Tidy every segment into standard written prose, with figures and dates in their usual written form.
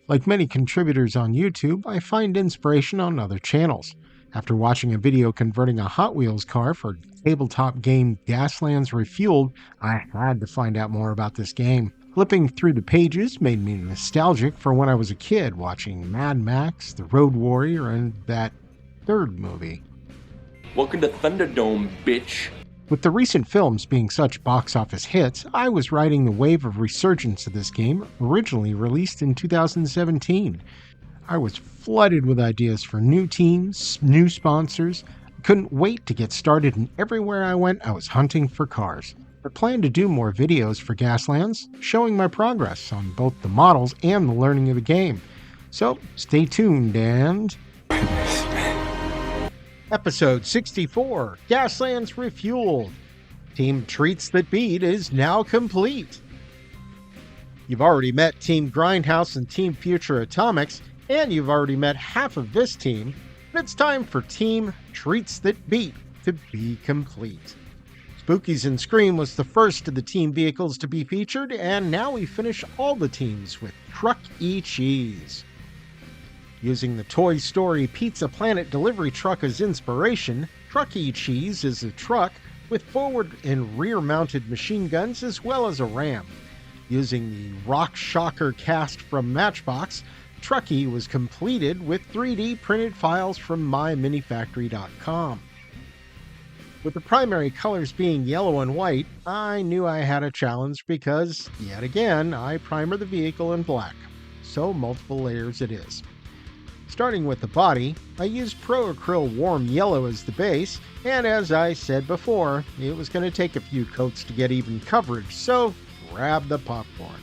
Like many contributors on YouTube, I find inspiration on other channels. After watching a video converting a Hot Wheels car for tabletop game Gaslands Refueled, I had to find out more about this game. Flipping through the pages made me nostalgic for when I was a kid watching Mad Max, The Road Warrior, and that third movie. Welcome to Thunderdome, bitch. With the recent films being such box office hits, I was riding the wave of resurgence of this game, originally released in 2017. I was flooded with ideas for new teams, new sponsors. I couldn't wait to get started, and everywhere I went, I was hunting for cars. I plan to do more videos for Gaslands, showing my progress on both the models and the learning of the game. So stay tuned and... Episode 64, Gaslands Refueled. Team Treats That Beat is now complete. You've already met Team Grindhouse and Team Future Atomics, and you've already met half of this team, but it's time for Team Treats That Beat to be complete. Spookies and Scream was the first of the team vehicles to be featured, and now we finish all the teams with Truck E Cheese. Using the Toy Story Pizza Planet delivery truck as inspiration, Truck E Cheese is a truck with forward and rear mounted machine guns as well as a ram. Using the Rock Shocker cast from Matchbox, Truckee was completed with 3D printed files from myminifactory.com. With the primary colors being yellow and white, I knew I had a challenge because, yet again, I primer the vehicle in black, so multiple layers it is. Starting with the body, I used Pro Acryl Warm Yellow as the base, and as I said before, it was going to take a few coats to get even coverage, so grab the popcorn.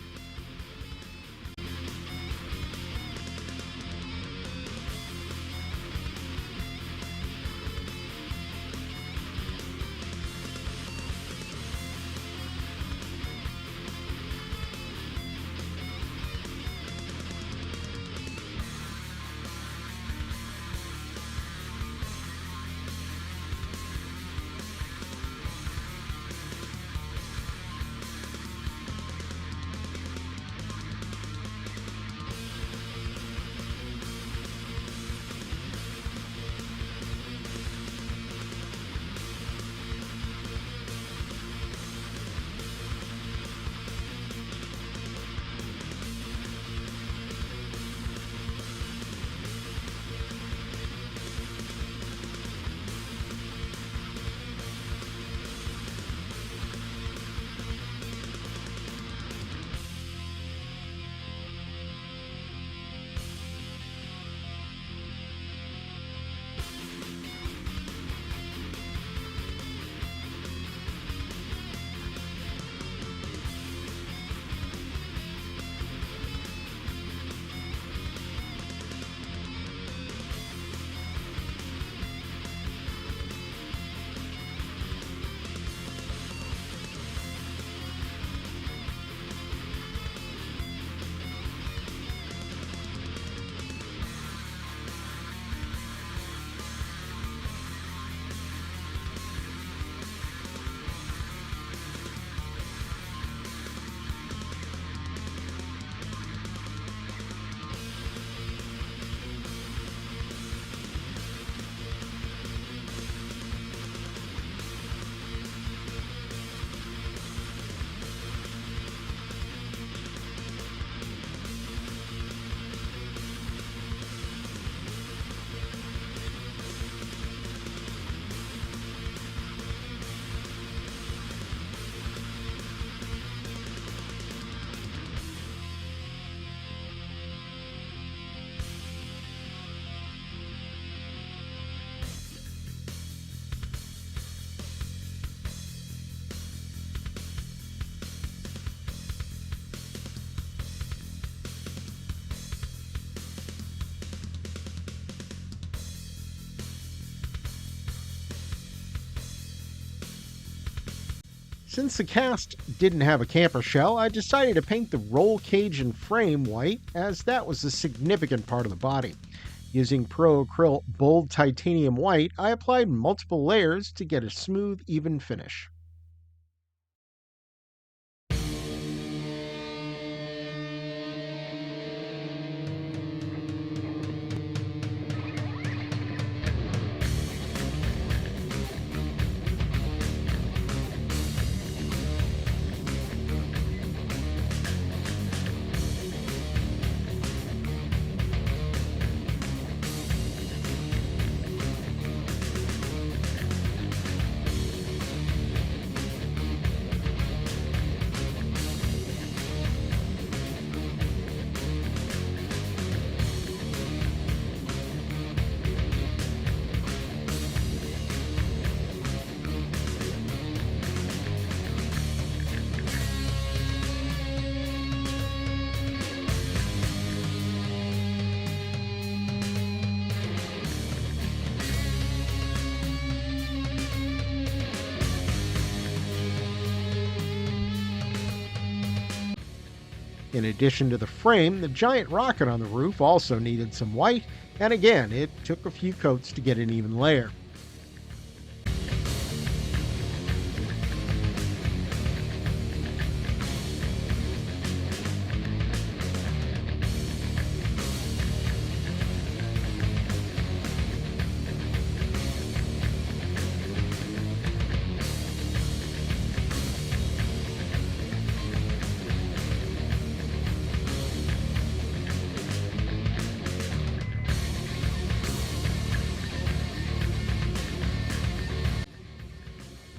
Since the cast didn't have a camper shell, I decided to paint the roll cage and frame white, as that was a significant part of the body. Using Pro Acryl Bold Titanium White, I applied multiple layers to get a smooth, even finish. In addition to the frame, the giant rocket on the roof also needed some white, and again, it took a few coats to get an even layer.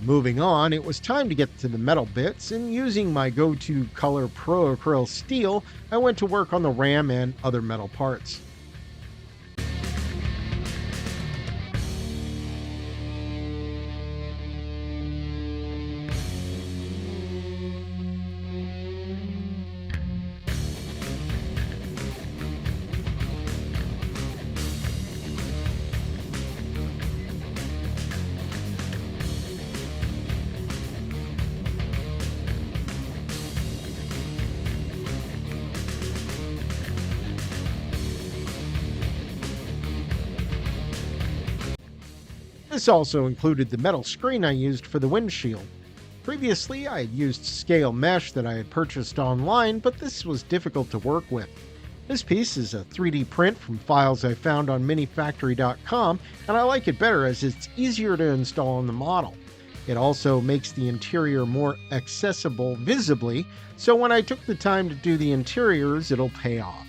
Moving on, it was time to get to the metal bits, and using my go-to color Pro Acryl steel, I went to work on the ram and other metal parts. This also included the metal screen I used for the windshield. Previously, I had used scale mesh that I had purchased online, but this was difficult to work with. This piece is a 3D print from files I found on minifactory.com, and I like it better as it's easier to install on the model. It also makes the interior more accessible visibly, so when I took the time to do the interiors, it'll pay off.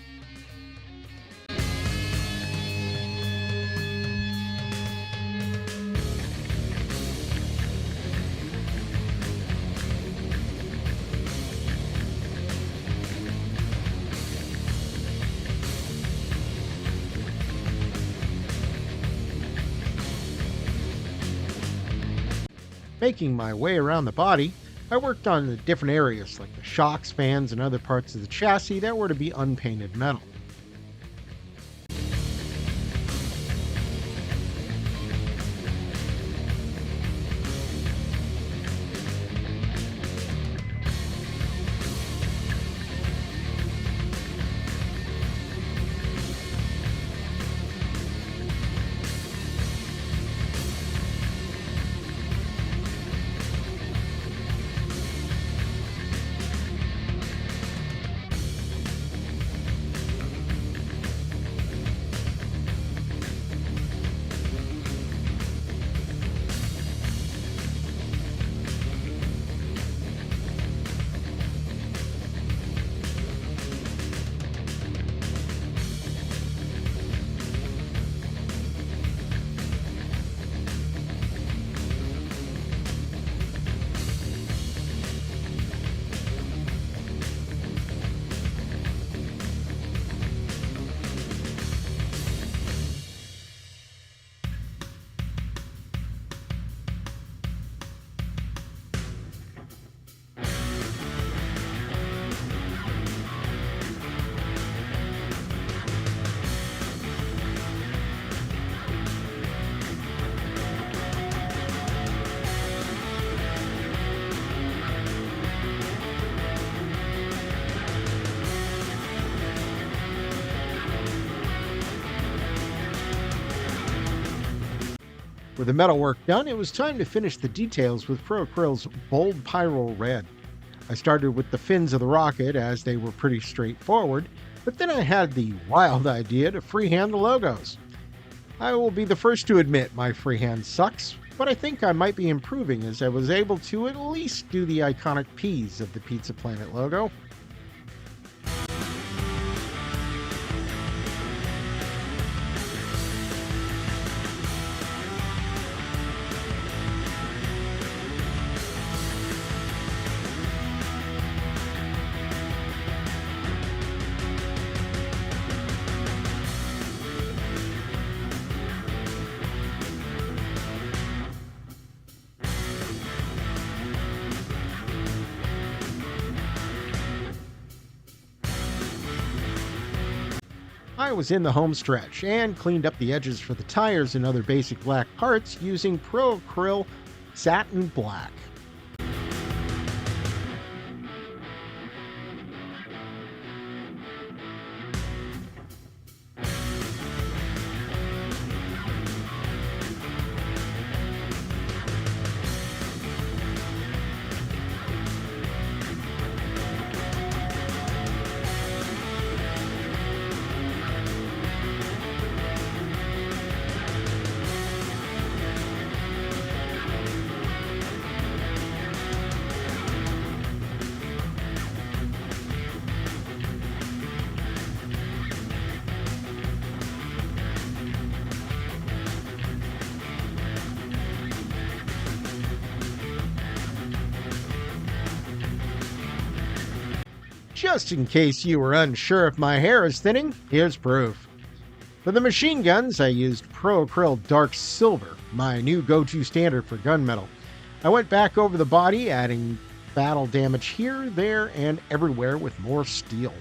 Making my way around the body, I worked on the different areas like the shocks, fans, and other parts of the chassis that were to be unpainted metal. With the metal work done, it was time to finish the details with Pro Acryl's Bold Pyro Red. I started with the fins of the rocket as they were pretty straightforward, but then I had the wild idea to freehand the logos. I will be the first to admit my freehand sucks, but I think I might be improving as I was able to at least do the iconic P's of the Pizza Planet logo. I was in the home stretch and cleaned up the edges for the tires and other basic black parts using Pro Acryl Satin Black. Just in case you were unsure if my hair is thinning, here's proof. For the machine guns, I used Pro Acryl Dark Silver, my new go-to standard for gunmetal. I went back over the body, adding battle damage here, there, and everywhere with more steel.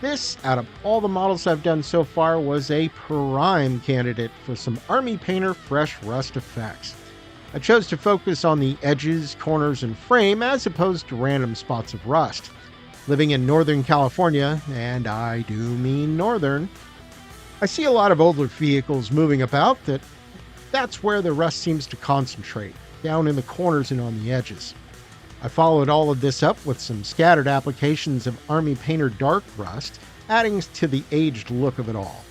This, out of all the models I've done so far, was a prime candidate for some Army Painter Fresh Rust effects. I chose to focus on the edges, corners, and frame as opposed to random spots of rust. Living in Northern California, and I do mean northern, I see a lot of older vehicles moving about that's where the rust seems to concentrate, down in the corners and on the edges. I followed all of this up with some scattered applications of Army Painter Dark Rust, adding to the aged look of it all.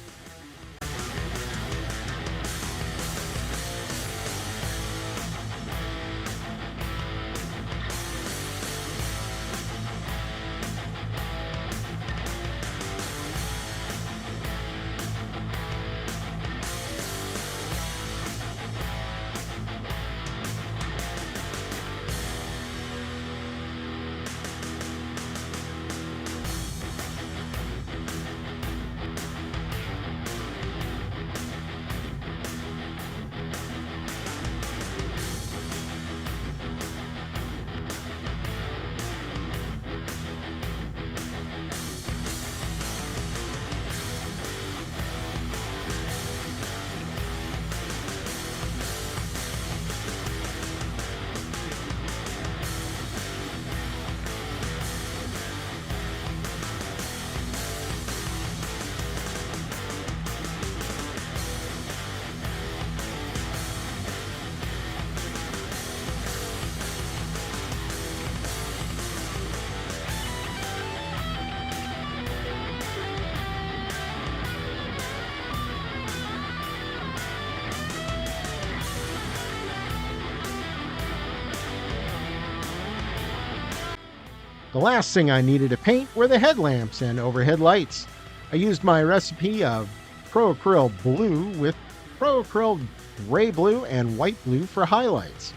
The last thing I needed to paint were the headlamps and overhead lights. I used my recipe of Pro Acryl Blue with Pro Acryl Gray Blue and White Blue for highlights.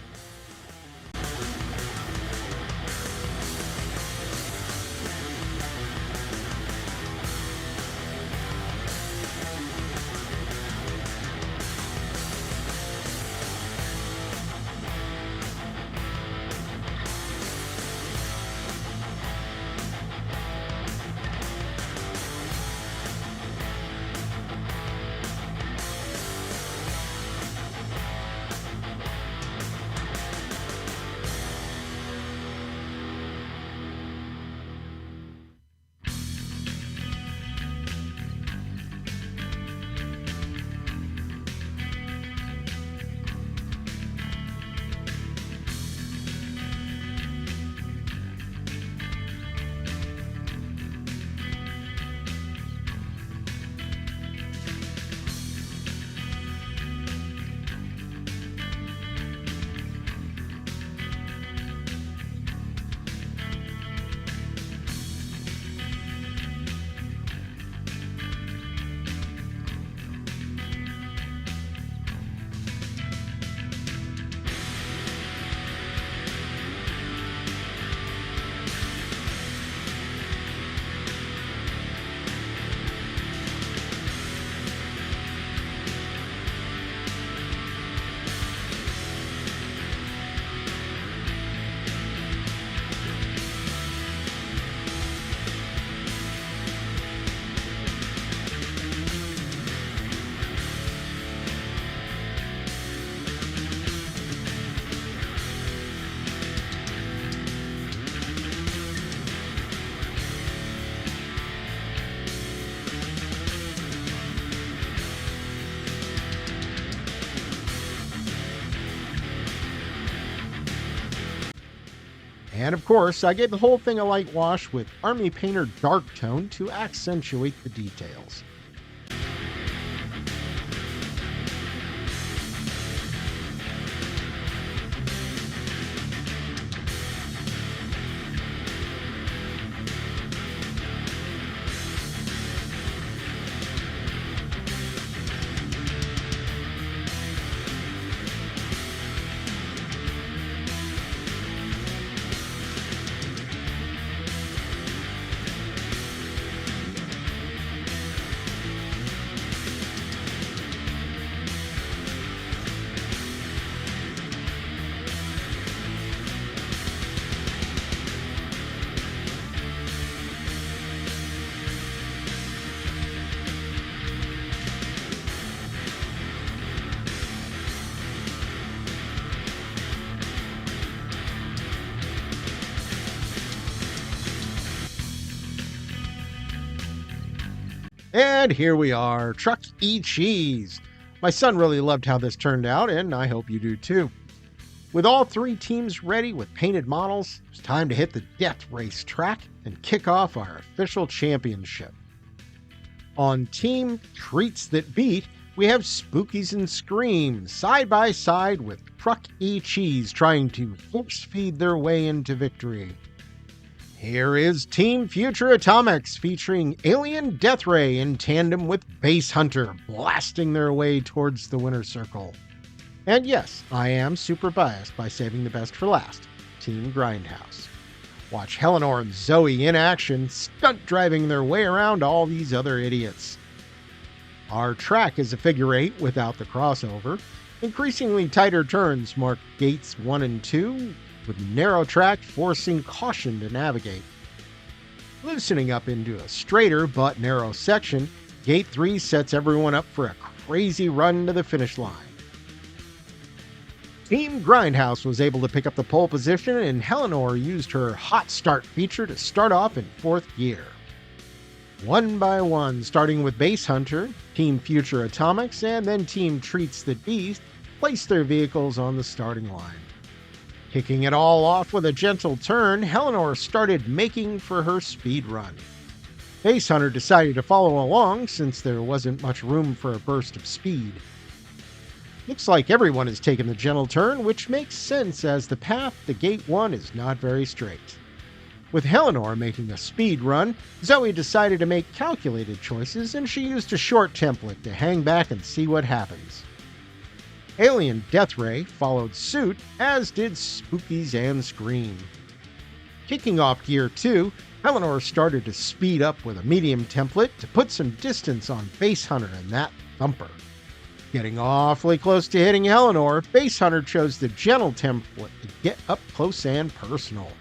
And of course, I gave the whole thing a light wash with Army Painter Dark Tone to accentuate the details. And here we are, Truck E Cheese. My son really loved how this turned out, and I hope you do too. With all three teams ready with painted models, it's time to hit the death race track and kick off our official championship. On Team Treats That Beat, we have Spookies and Screams side by side with Truck E Cheese trying to force feed their way into victory. Here is Team Future Atomics featuring Alien Death Ray in tandem with Base Hunter blasting their way towards the winner circle. And yes, I am super biased by saving the best for last, Team Grindhouse. Watch Eleanor and Zoe in action, stunt driving their way around all these other idiots. Our track is a figure 8 without the crossover. Increasingly tighter turns mark gates 1 and 2, with narrow track forcing caution to navigate. Loosening up into a straighter but narrow section, Gate 3 sets everyone up for a crazy run to the finish line. Team Grindhouse was able to pick up the pole position, and Eleanor used her hot start feature to start off in 4th gear. One by one, starting with Base Hunter, Team Future Atomics, and then Team Treats That Beat, placed their vehicles on the starting line. Kicking it all off with a gentle turn, Eleanor started making for her speed run. Base Hunter decided to follow along since there wasn't much room for a burst of speed. Looks like everyone has taken the gentle turn, which makes sense as the path to Gate 1 is not very straight. With Eleanor making a speed run, Zoe decided to make calculated choices, and she used a short template to hang back and see what happens. Alien Death Ray followed suit, as did Spookies and Scream. Kicking off Gear 2, Eleanor started to speed up with a medium template to put some distance on Base Hunter and that thumper. Getting awfully close to hitting Eleanor, Base Hunter chose the gentle template to get up close and personal.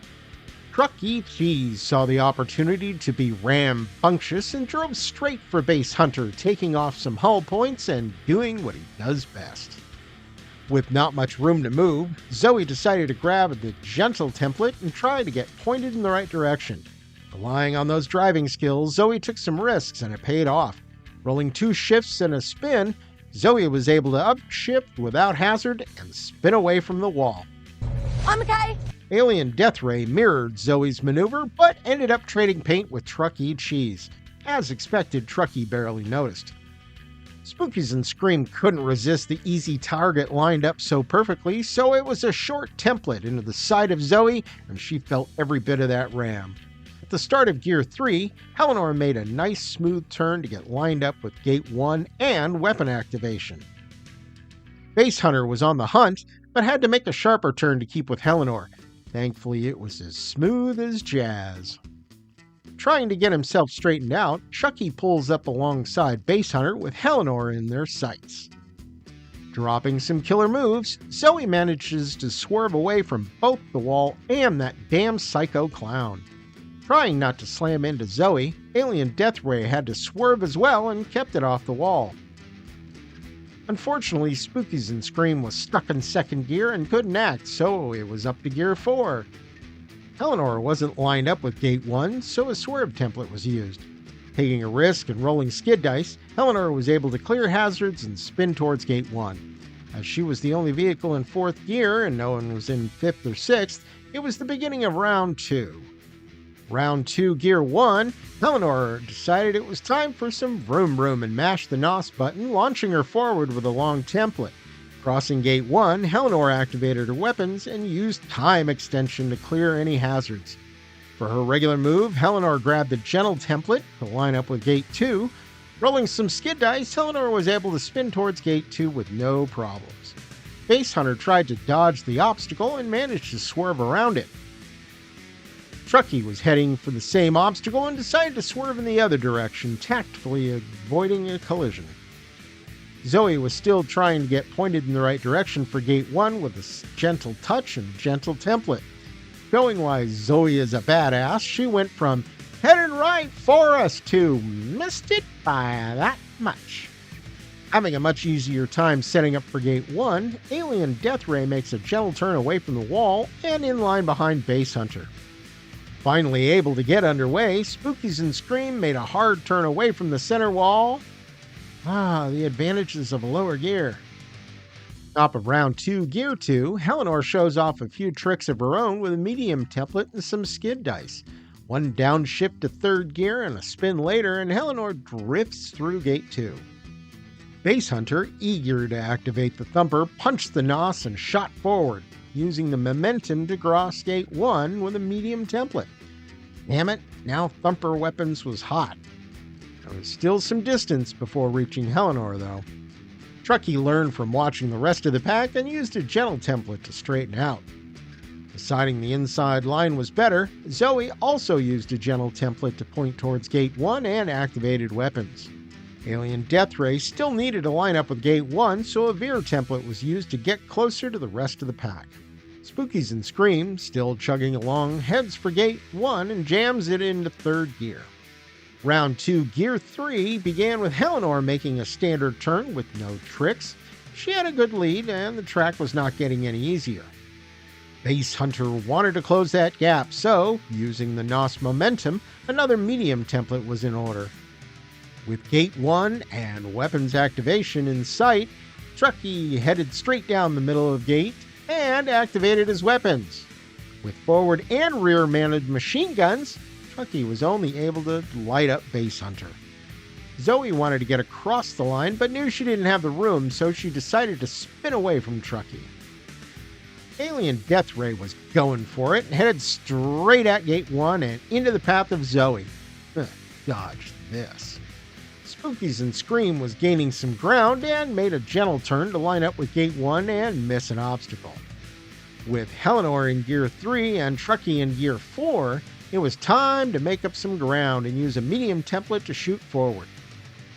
Truck E Cheese saw the opportunity to be rambunctious and drove straight for Base Hunter, taking off some hull points and doing what he does best. With not much room to move, Zoe decided to grab the gentle template and try to get pointed in the right direction. Relying on those driving skills, Zoe took some risks and it paid off. Rolling 2 shifts and a spin, Zoe was able to upshift without hazard and spin away from the wall. I'm okay. Alien Death Ray mirrored Zoe's maneuver, but ended up trading paint with Truck E Cheese. As expected, Truck E barely noticed. Spookies and Scream couldn't resist the easy target lined up so perfectly, so it was a short template into the side of Zoe, and she felt every bit of that ram. At the start of Gear 3, Eleanor made a nice smooth turn to get lined up with Gate 1 and weapon activation. Base Hunter was on the hunt, but had to make a sharper turn to keep with Eleanor. Thankfully, it was as smooth as jazz. Trying to get himself straightened out, Chucky pulls up alongside Base Hunter with Eleanor in their sights. Dropping some killer moves, Zoe manages to swerve away from both the wall and that damn psycho clown. Trying not to slam into Zoe, Alien Death Ray had to swerve as well and kept it off the wall. Unfortunately, Spookies and Scream was stuck in 2nd gear and couldn't act, so it was up to Gear 4. Eleanor wasn't lined up with Gate 1, so a swerve template was used. Taking a risk and rolling skid dice, Eleanor was able to clear hazards and spin towards Gate 1. As she was the only vehicle in 4th gear and no one was in 5th or 6th, it was the beginning of round 2. Round 2, gear 1, Eleanor decided it was time for some vroom vroom and mashed the NOS button, launching her forward with a long template. Crossing gate 1, Eleanor activated her weapons and used time extension to clear any hazards. For her regular move, Eleanor grabbed the gentle template to line up with gate 2. Rolling some skid dice, Eleanor was able to spin towards gate 2 with no problems. Base Hunter tried to dodge the obstacle and managed to swerve around it. Truckee was heading for the same obstacle and decided to swerve in the other direction, tactfully avoiding a collision. Zoe was still trying to get pointed in the right direction for gate 1 with a gentle touch and gentle template. Knowing why Zoe is a badass, she went from headed right for us to missed it by that much. Having a much easier time setting up for gate 1, Alien Death Ray makes a gentle turn away from the wall and in line behind Base Hunter. Finally able to get underway, Spookies and Scream made a hard turn away from the center wall. The advantages of a lower gear. Top of round 2, gear 2, Eleanor shows off a few tricks of her own with a medium template and some skid dice. One downshift to 3rd gear and a spin later, and Eleanor drifts through gate 2. Base Hunter, eager to activate the thumper, punched the NOS and shot forward, using the momentum to cross gate 1 with a medium template. Damn it, now thumper weapons was hot. There was still some distance before reaching Eleanor, though. Truckee learned from watching the rest of the pack and used a gentle template to straighten out. Deciding the inside line was better, Zoe also used a gentle template to point towards gate 1 and activated weapons. Alien Death Ray still needed to line up with gate 1, so a veer template was used to get closer to the rest of the pack. Spookies and Scream, still chugging along, heads for gate 1 and jams it into 3rd gear. Round 2, gear 3 began with Eleanor making a standard turn with no tricks. She had a good lead and the track was not getting any easier. Base Hunter wanted to close that gap, so, using the NOS momentum, another medium template was in order. With gate 1 and weapons activation in sight, Truckee headed straight down the middle of gate and activated his weapons. With forward and rear mounted machine guns, Truckee was only able to light up Base Hunter. Zoe wanted to get across the line, but knew she didn't have the room, so she decided to spin away from Truckee. Alien Death Ray was going for it and headed straight at gate 1 and into the path of Zoe. Dodge this. Spookies and Scream was gaining some ground and made a gentle turn to line up with gate 1 and miss an obstacle. With Eleanor in gear 3 and Truckee in gear 4, it was time to make up some ground and use a medium template to shoot forward.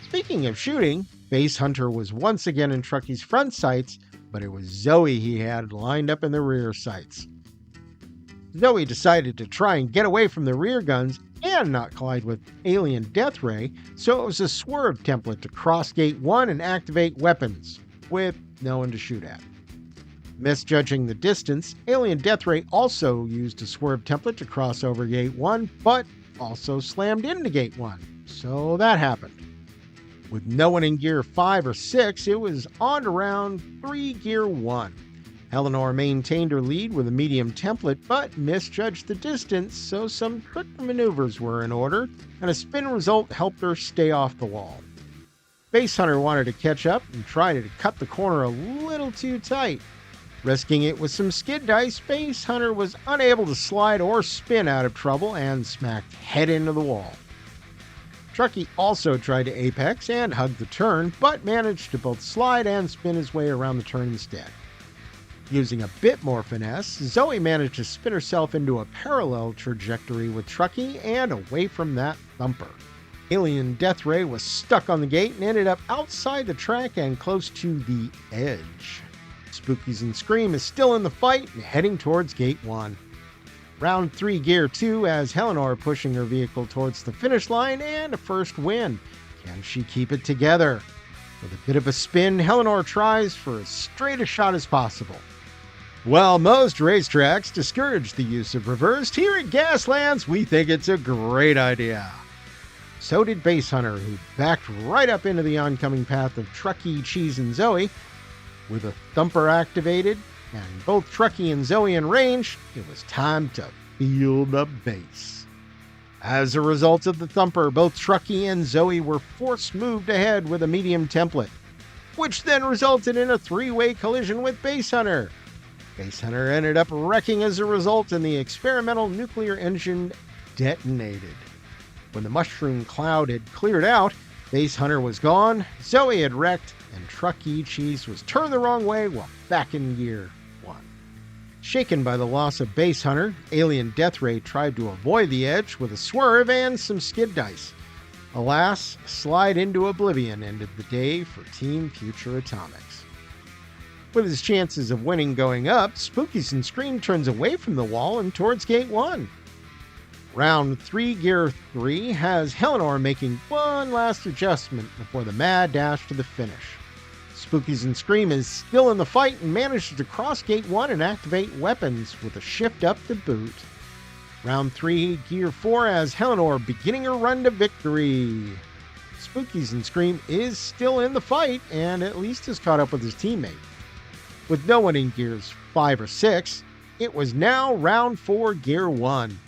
Speaking of shooting, Base Hunter was once again in Truckee's front sights, but it was Zoe he had lined up in the rear sights. Zoe decided to try and get away from the rear guns and not collide with Alien Death Ray, so it was a swerve template to cross gate 1 and activate weapons, with no one to shoot at. Misjudging the distance, Alien Death Ray also used a swerve template to cross over gate 1, but also slammed into gate 1, so that happened. With no one in gear 5 or 6, it was on to round 3, gear 1. Eleanor maintained her lead with a medium template, but misjudged the distance, so some quick maneuvers were in order, and a spin result helped her stay off the wall. Base Hunter wanted to catch up and tried to cut the corner a little too tight. Risking it with some skid dice, Base Hunter was unable to slide or spin out of trouble and smacked head into the wall. Truckee also tried to apex and hug the turn, but managed to both slide and spin his way around the turn instead. Using a bit more finesse, Zoe managed to spin herself into a parallel trajectory with Truckee and away from that thumper. Alien Death Ray was stuck on the gate and ended up outside the track and close to the edge. Spookies and Scream is still in the fight and heading towards gate 1. Round 3, gear 2 has Eleanor pushing her vehicle towards the finish line and a first win. Can she keep it together? With a bit of a spin, Eleanor tries for as straight a shot as possible. While most racetracks discourage the use of reversed, here at Gaslands we think it's a great idea. So did Base Hunter, who backed right up into the oncoming path of Truckee, Cheese, and Zoe. With a thumper activated and both Truckee and Zoe in range, it was time to feel the bass. As a result of the thumper, both Truckee and Zoe were force moved ahead with a medium template, which then resulted in a three-way collision with Base Hunter. Base Hunter ended up wrecking as a result, and the experimental nuclear engine detonated. When the mushroom cloud had cleared out, Base Hunter was gone, Zoe had wrecked, and Truckee Cheese was turned the wrong way while back in Gear 1. Shaken by the loss of Base Hunter, Alien Death Ray tried to avoid the edge with a swerve and some skid dice. Alas, slide into oblivion ended the day for Team Future Atomics. With his chances of winning going up, Spookies and Scream turns away from the wall and towards Gate 1. Round 3, Gear 3 has Hellenor making one last adjustment before the mad dash to the finish. Spookies and Scream is still in the fight and manages to cross Gate 1 and activate weapons with a shift up to boot. Round 3, Gear 4 has Hellenor beginning her run to victory. Spookies and Scream is still in the fight and at least has caught up with his teammate. With no one in Gears 5 or 6, it was now Round 4, Gear 1.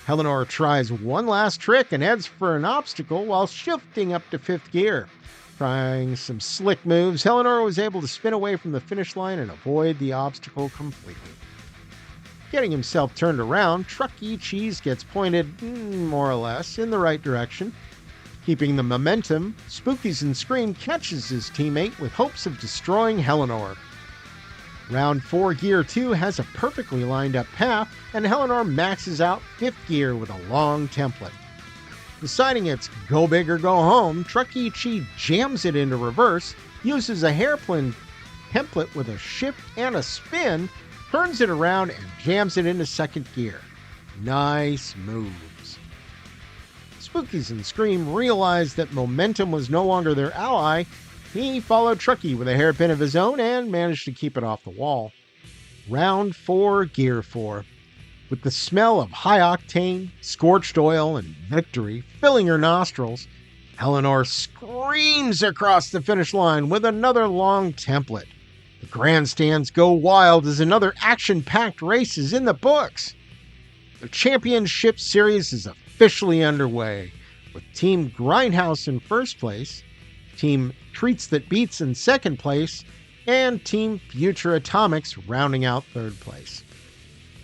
Hellenor tries one last trick and heads for an obstacle while shifting up to 5th gear. Trying some slick moves, Hellenor was able to spin away from the finish line and avoid the obstacle completely. Getting himself turned around, Truckee Cheese gets pointed, more or less, in the right direction. Keeping the momentum, Spookies and Scream catches his teammate with hopes of destroying Hellenor. Round 4, Gear 2 has a perfectly lined up path, and Hellenor maxes out 5th gear with a long template. Deciding it's go big or go home, Truckee Cheese jams it into reverse, uses a hairpin template with a shift and a spin, turns it around and jams it into 2nd gear. Nice moves. Spookies and Scream realized that momentum was no longer their ally. He followed Truckee with a hairpin of his own and managed to keep it off the wall. Round 4, Gear 4. With the smell of high octane, scorched oil, and victory filling her nostrils, Hellenor screams across the finish line with another long template. The grandstands go wild as another action-packed race is in the books. The championship series is officially underway, with Team Grindhouse in first place, Team Treats That Beats in second place, and Team Future Atomics rounding out third place.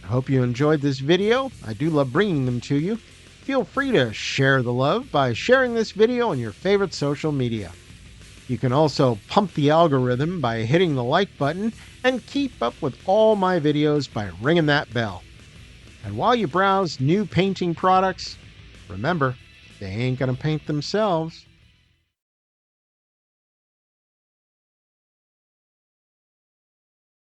I hope you enjoyed this video. I do love bringing them to you. Feel free to share the love by sharing this video on your favorite social media. You can also pump the algorithm by hitting the like button and keep up with all my videos by ringing that bell. And while you browse new painting products, remember, they ain't gonna paint themselves.